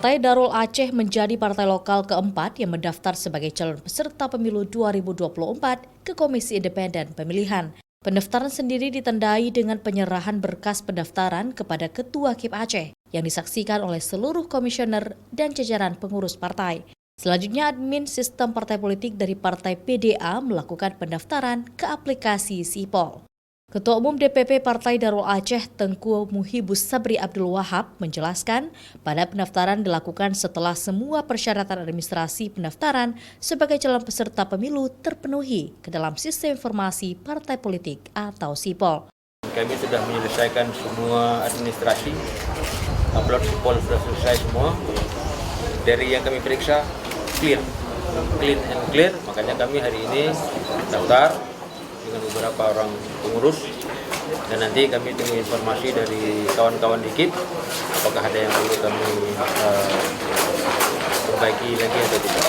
Partai Darul Aceh menjadi partai lokal keempat yang mendaftar sebagai calon peserta pemilu 2024 ke Komisi Independen Pemilihan. Pendaftaran sendiri ditandai dengan penyerahan berkas pendaftaran kepada Ketua KIP Aceh yang disaksikan oleh seluruh komisioner dan jajaran pengurus partai. Selanjutnya, admin sistem partai politik dari Partai PDA melakukan pendaftaran ke aplikasi Sipol. Ketua Umum DPP Partai Darul Aceh Tengku Muhibus Sabri Abdul Wahab menjelaskan pada pendaftaran dilakukan setelah semua persyaratan administrasi pendaftaran sebagai calon peserta pemilu terpenuhi ke dalam sistem informasi partai politik atau Sipol. Kami sudah menyelesaikan semua administrasi, upload Sipol sudah selesai semua. Dari yang kami periksa clean and clear, makanya kami hari ini daftar dengan beberapa orang pengurus dan nanti kami tunggu informasi dari kawan-kawan di KIP apakah ada yang perlu kami perbaiki lagi atau tidak.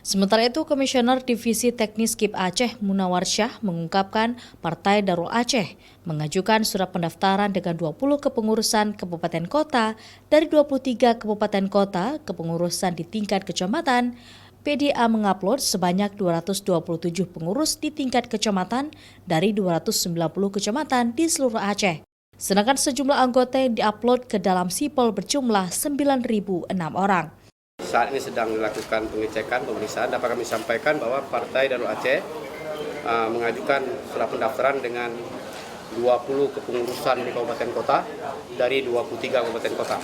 Sementara itu, Komisioner Divisi Teknis KIP Aceh Munawar Syah mengungkapkan Partai Darul Aceh mengajukan surat pendaftaran dengan 20 kepengurusan kabupaten kota dari 23 kabupaten kota kepengurusan di tingkat kecamatan. PDA mengupload sebanyak 227 pengurus di tingkat kecamatan dari 290 kecamatan di seluruh Aceh. Sedangkan sejumlah anggota yang diupload ke dalam Sipol berjumlah 9.006 orang. Saat ini sedang dilakukan pengecekan, pemeriksaan. Dapat kami sampaikan bahwa Partai Darul Aceh mengajukan surat pendaftaran dengan 20 kepengurusan di kabupaten kota dari 23 kabupaten kota.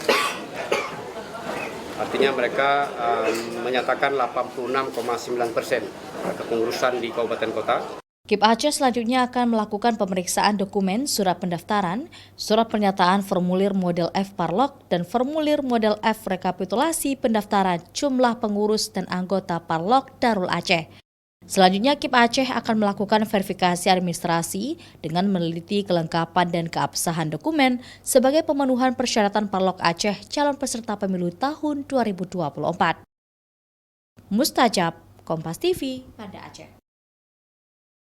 Artinya mereka menyatakan 86,9% kepengurusan di kabupaten kota. KIP Aceh selanjutnya akan melakukan pemeriksaan dokumen surat pendaftaran, surat pernyataan formulir model F Parlok, dan formulir model F rekapitulasi pendaftaran jumlah pengurus dan anggota Parlok Darul Aceh. Selanjutnya, KIP Aceh akan melakukan verifikasi administrasi dengan meneliti kelengkapan dan keabsahan dokumen sebagai pemenuhan persyaratan Parlok Aceh calon peserta pemilu tahun 2024. Mustajab, Kompas TV, Banda Aceh.